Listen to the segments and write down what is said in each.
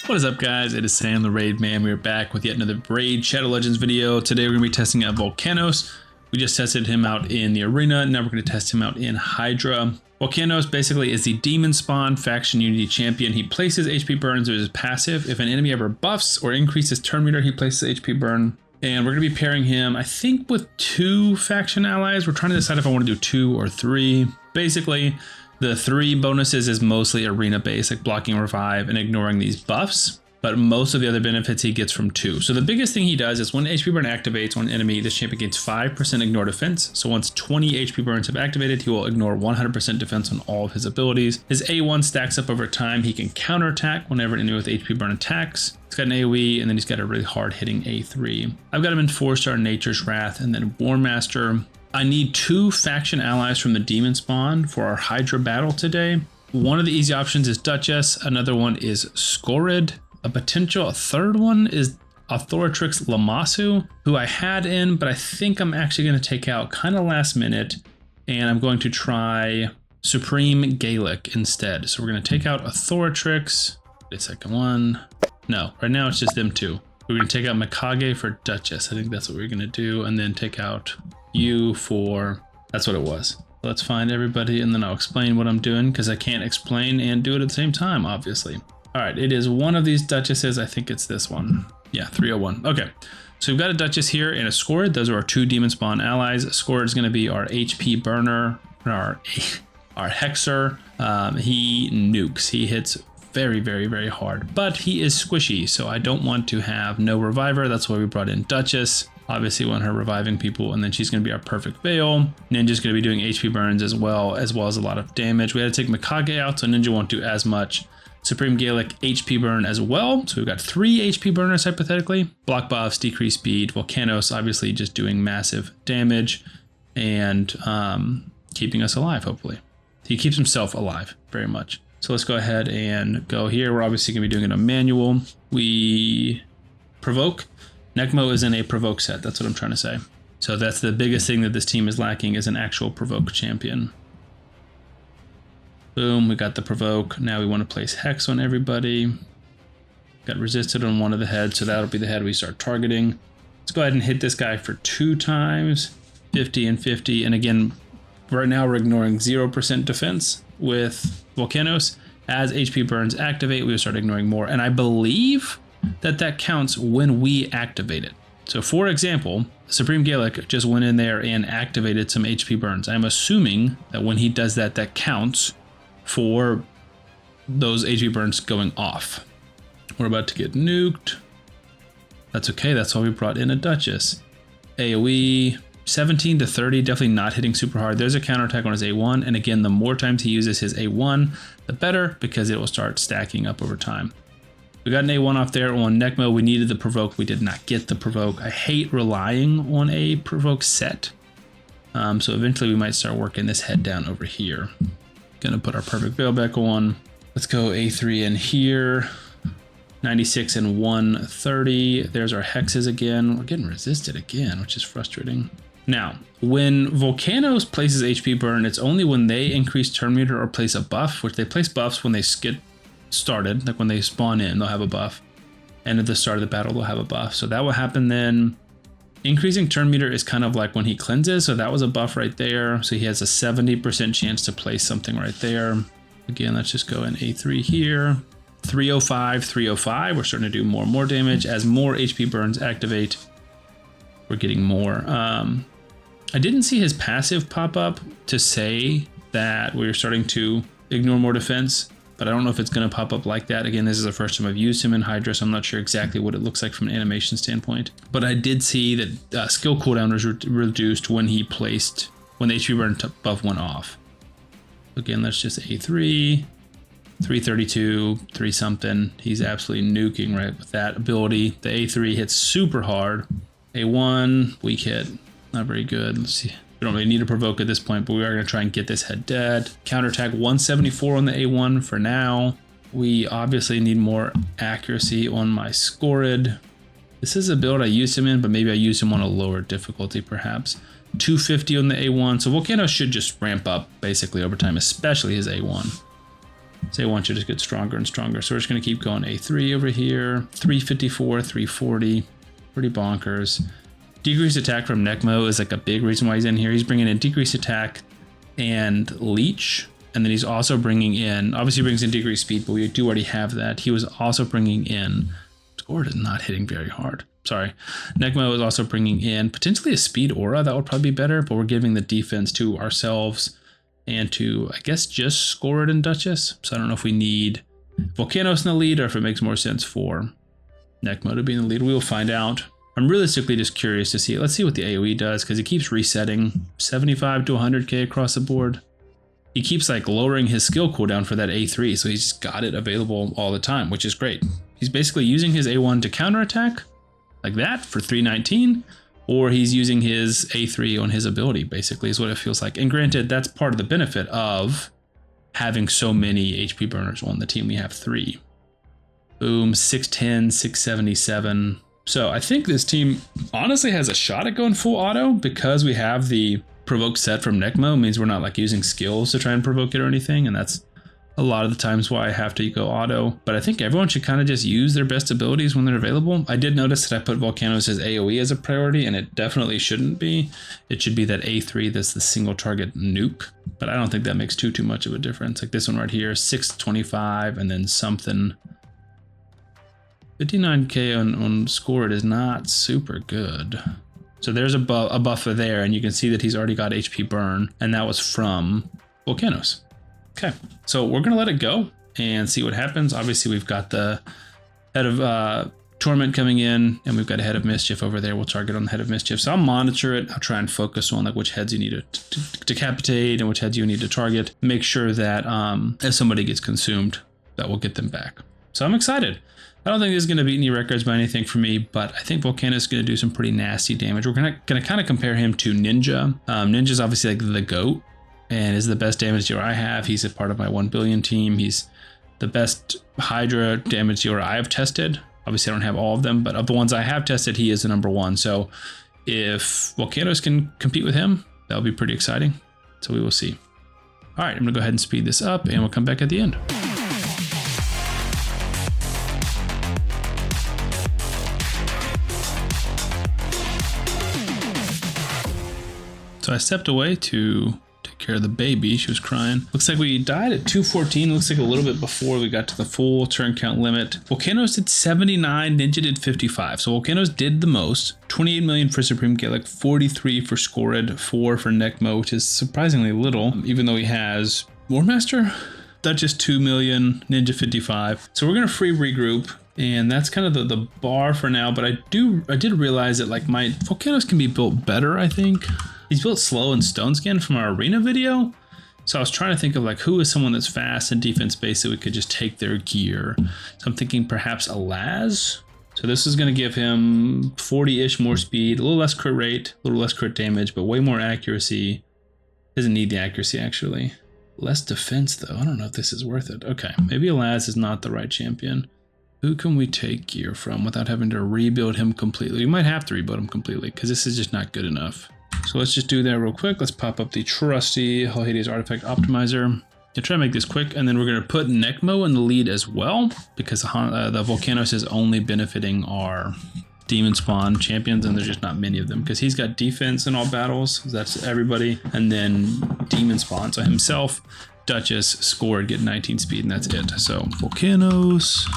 What is up, guys? It is Sam the Raid Man. We are back with yet another Raid Shadow Legends video. Today we're going to be testing out Vulkanos. We just tested him out in the arena. Now we're going to test him out in Hydra. Vulkanos basically is the demon spawn faction unity champion. He places HP burns as his passive. If an enemy ever buffs or increases turn meter, he places HP burn. And we're going to be pairing him, I think, with 2 faction allies. We're trying to decide if I want to do 2 or 3. Basically, the 3 bonuses is mostly arena based, like blocking revive and ignoring these buffs. But most of the other benefits he gets from 2. So the biggest thing he does is when HP burn activates on an enemy, this champion gains 5% ignore defense. So once 20 HP burns have activated, he will ignore 100% defense on all of his abilities. His A1 stacks up over time. He can counterattack whenever an enemy with HP burn attacks. He's got an AoE, and then he's got a really hard hitting A3. I've got him in 4-star Nature's Wrath and then War Master. I need 2 faction allies from the demon spawn for our Hydra battle today. One of the easy options is Duchess. Another one is Scorid. A third one is Authoritrix Lamasu, who I had in, but I think I'm actually going to take out kind of last minute, and I'm going to try Supreme Gaelic instead. So we're going to take out Authoritrix. The second one. No, right now it's just them 2. We're going to take out Mikage for Duchess. I think that's what we're going to do, and then take out you for... That's what it was. Let's find everybody, and then I'll explain what I'm doing, because I can't explain and do it at the same time, obviously. All right, it is one of these Duchesses. I think it's this one. Yeah, 301. Okay, so we've got a Duchess here and a Scorid. Those are our 2 demon spawn allies. Scorid is going to be our HP burner, our Hexer. He nukes. He hits very, very, very hard, but he is squishy, so I don't want to have no reviver. That's why we brought in Duchess. Obviously, we want her reviving people, and then she's going to be our perfect Veil. Ninja's going to be doing HP burns as well as a lot of damage. We had to take Mikage out, so Ninja won't do as much. Supreme Gaelic HP burn as well. So we've got 3 HP burners hypothetically. Block buffs, decrease speed. Vulkanos obviously just doing massive damage and keeping us alive, hopefully. He keeps himself alive very much. So let's go ahead and go here. We're obviously going to be doing it on manual. We provoke. Necmo is in a provoke set. That's what I'm trying to say. So that's the biggest thing that this team is lacking, is an actual provoke champion. Boom, we got the provoke. Now we want to place Hex on everybody. Got resisted on one of the heads, so that'll be the head we start targeting. Let's go ahead and hit this guy for 2 times, 50 and 50. And again, right now we're ignoring 0% defense with Vulkanos. As HP burns activate, we will start ignoring more. And I believe that that counts when we activate it. So for example, Supreme Gaelic just went in there and activated some HP burns. I'm assuming that when he does that, that counts for those HP burns going off. We're about to get nuked. That's okay, that's why we brought in a Duchess. AoE 17 to 30, definitely not hitting super hard. There's a counterattack on his A1, and again, the more times he uses his A1, the better, because it will start stacking up over time. We got an A1 off there on Necmo. We needed the provoke. We did not get the provoke. I hate relying on a provoke set. So eventually we might start working this head down over here. Gonna put our perfect Veil back on. Let's go A3 in here. 96 and 130. There's our hexes again. We're getting resisted again, which is frustrating. Now, when Vulkanos places HP burn, it's only when they increase turn meter or place a buff, which they place buffs when they get started, like when they spawn in, they'll have a buff. And at the start of the battle, they'll have a buff. So that will happen then. Increasing turn meter is kind of like when he cleanses, so that was a buff right there. So he has a 70% chance to place something right there. Again, let's just go in A3 here. 305, 305. We're starting to do more and more damage. As more HP burns activate, we're getting more. I didn't see his passive pop up to say that we're starting to ignore more defense, but I don't know if it's going to pop up like that. Again, this is the first time I've used him in Hydra, so I'm not sure exactly what it looks like from an animation standpoint. But I did see that skill cooldown was reduced when he placed, when the HP burn buff went off. Again, let's just A3, 332, 3 something. He's absolutely nuking right with that ability. The A3 hits super hard. A1, weak hit, not very good. Let's see. We don't really need to provoke at this point, but we are going to try and get this head dead. Counterattack 174 on the A1 for now. We obviously need more accuracy on my Scorid. This is a build I used him in, but maybe I used him on a lower difficulty perhaps. 250 on the A1, so Vulkanos should just ramp up basically over time, especially his A1. So A1 should just get stronger and stronger. So we're just going to keep going. A3 over here, 354, 340, pretty bonkers. Decreased attack from Necmo is like a big reason why he's in here. He's bringing in decreased attack and leech. And then he's also bringing in, obviously brings in decreased speed, but we do already have that. He was also bringing in, Scored is not hitting very hard. Sorry. Necmo is also bringing in potentially a speed aura. That would probably be better, but we're giving the defense to ourselves and to, I guess, just Scored and Duchess. So I don't know if we need Vulkanos in the lead or if it makes more sense for Necmo to be in the lead. We will find out. I'm realistically just curious to see. Let's see what the AoE does, because he keeps resetting 75 to 100k across the board. He keeps like lowering his skill cooldown for that A3, so he's just got it available all the time, which is great. He's basically using his A1 to counterattack like that for 319, or he's using his A3 on his ability, basically, is what it feels like. And granted, that's part of the benefit of having so many HP burners on the team. We have 3. Boom, 610, 677. So I think this team honestly has a shot at going full auto because we have the provoke set from Necmo. Means we're not like using skills to try and provoke it or anything, and that's a lot of the times why I have to go auto. But I think everyone should kind of just use their best abilities when they're available. I did notice that I put Vulkanos as AoE as a priority, and it definitely shouldn't be. It should be that A3 that's the single target nuke, but I don't think that makes too much of a difference. Like this one right here, 625 and then something. 59k on Scored is not super good. So there's a buffer there, and you can see that he's already got HP burn, and that was from Vulkanos. Okay, so we're gonna let it go and see what happens. Obviously, we've got the head of Torment coming in, and we've got a head of Mischief over there. We'll target on the head of Mischief. So I'll monitor it. I'll try and focus on like which heads you need to decapitate and which heads you need to target. Make sure that if somebody gets consumed, that will get them back. So I'm excited. I don't think this is going to beat any records by anything for me, but I think Vulkanos is going to do some pretty nasty damage. We're going to kind of compare him to Ninja. Ninja's obviously like the GOAT and is the best damage dealer I have. He's a part of my 1 billion team. He's the best Hydra damage dealer I have tested. Obviously, I don't have all of them, but of the ones I have tested, he is the #1. So if Vulkanos can compete with him, that'll be pretty exciting. So we will see. All right, I'm going to go ahead and speed this up, and we'll come back at the end. So I stepped away to take care of the baby. She was crying. Looks like we died at 214. Looks like a little bit before we got to the full turn count limit. Vulkanos did 79, Ninja did 55. So Vulkanos did the most. 28 million for Supreme Gaelic, 43 for Scored, 4 for Necmo, which is surprisingly little, even though he has Warmaster. Duchess 2 million, Ninja 55. So we're gonna free regroup. And that's kind of the bar for now, but I did realize that like my Vulkanos can be built better, I think. He's built slow and stone skin from our arena video. So I was trying to think of like who is someone that's fast and defense based that we could just take their gear. So I'm thinking perhaps a Laz. So this is going to give him 40-ish more speed, a little less crit rate, a little less crit damage, but way more accuracy. Doesn't need the accuracy actually. Less defense though. I don't know if this is worth it. Okay, maybe a Laz is not the right champion. Who can we take gear from without having to rebuild him completely? We might have to rebuild him completely because this is just not good enough. So let's just do that real quick. Let's pop up the trusty Hull Hades Artifact Optimizer. I'll try to make this quick, and then we're going to put Necmo in the lead as well because the Vulkanos is only benefiting our Demon Spawn champions, and there's just not many of them because he's got defense in all battles. That's everybody. And then Demon Spawn, so himself, Duchess, Scored, get 19 speed, and that's it. So Vulkanos,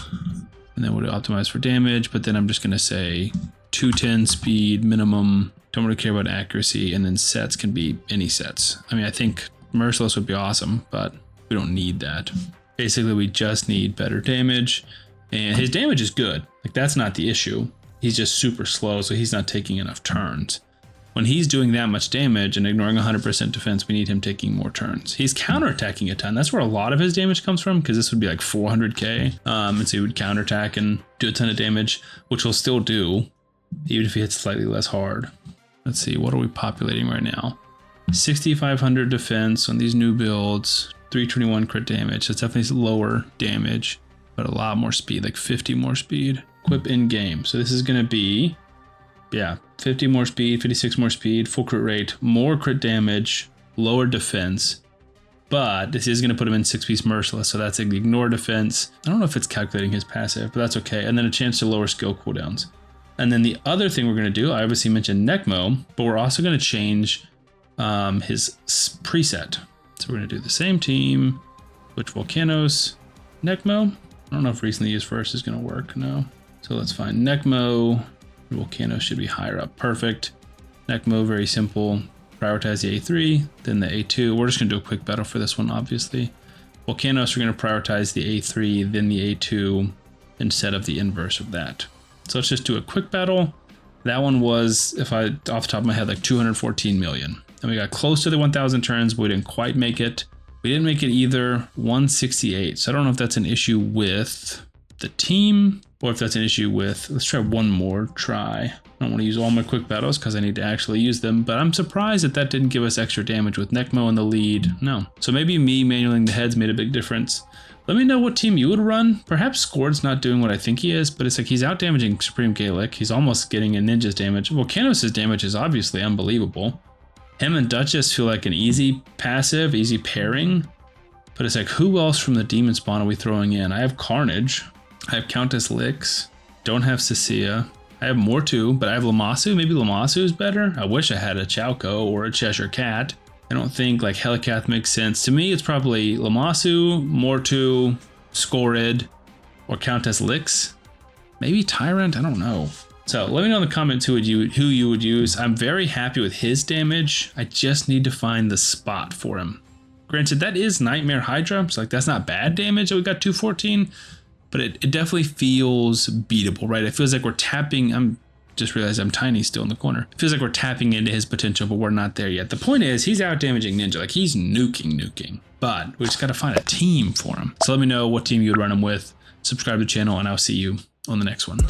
and then we'll optimize for damage, but then I'm just going to say 210 speed minimum. Don't really care about accuracy, and then sets can be any sets. I mean, I think Merciless would be awesome, but we don't need that. Basically, we just need better damage, and his damage is good. Like, that's not the issue. He's just super slow, so he's not taking enough turns. When he's doing that much damage and ignoring 100% defense, we need him taking more turns. He's counterattacking a ton. That's where a lot of his damage comes from, because this would be like 400k. And so he would counterattack and do a ton of damage, which he'll still do, even if he hits slightly less hard. Let's see, what are we populating right now? 6,500 defense on these new builds, 321 crit damage. That's definitely lower damage, but a lot more speed, like 50 more speed. Equip in game. So this is going to be, yeah, 50 more speed, 56 more speed, full crit rate, more crit damage, lower defense, but this is going to put him in 6-piece merciless, so that's an ignore defense. I don't know if it's calculating his passive, but that's okay. And then a chance to lower skill cooldowns. And then the other thing we're going to do, I obviously mentioned Necmo, but we're also going to change his preset. So we're going to do the same team, which Vulkanos, Necmo. I don't know if recently used first is going to work. No. So let's find Necmo. Vulkanos should be higher up. Perfect. Necmo, very simple. Prioritize the A3, then the A2. We're just going to do a quick battle for this one, obviously. Vulkanos, we're going to prioritize the A3, then the A2, instead of the inverse of that. So let's just do a quick battle. That one was, if I, off the top of my head, like 214 million. And we got close to the 1,000 turns, but we didn't quite make it. We didn't make it either, 168. So I don't know if that's an issue with the team, or if that's an issue with, let's try one more try. I don't want to use all my quick battles because I need to actually use them, but I'm surprised that that didn't give us extra damage with Necmo in the lead. No. So maybe me manualing the heads made a big difference. Let me know what team you would run. Perhaps Scored's not doing what I think he is, but it's like he's out damaging Supreme Gaelic. He's almost getting a ninja's damage. Vulkanos' damage is obviously unbelievable. Him and Duchess feel like an easy passive, easy pairing, but it's like, who else from the demon spawn are we throwing in? I have Carnage. I have Countess Lix. Don't have Cecilia. I have more too, but I have Lamasu. Maybe Lamasu is better. I wish I had a Chowco or a Cheshire Cat. I don't think like Helicath makes sense. To me, it's probably Lamasu, Mortu, Scored, or Countess Lix. Maybe Tyrant, I don't know. So let me know in the comments who you would use. I'm very happy with his damage. I just need to find the spot for him. Granted, that is Nightmare Hydra. It's like, that's not bad damage that we got 214. But it definitely feels beatable, right? It feels like we're tapping. I'm just realized I'm tiny still in the corner. It feels like we're tapping into his potential, but we're not there yet. The point is, he's out damaging Ninja. Like, he's nuking. But we just got to find a team for him. So let me know what team you would run him with. Subscribe to the channel, and I'll see you on the next one.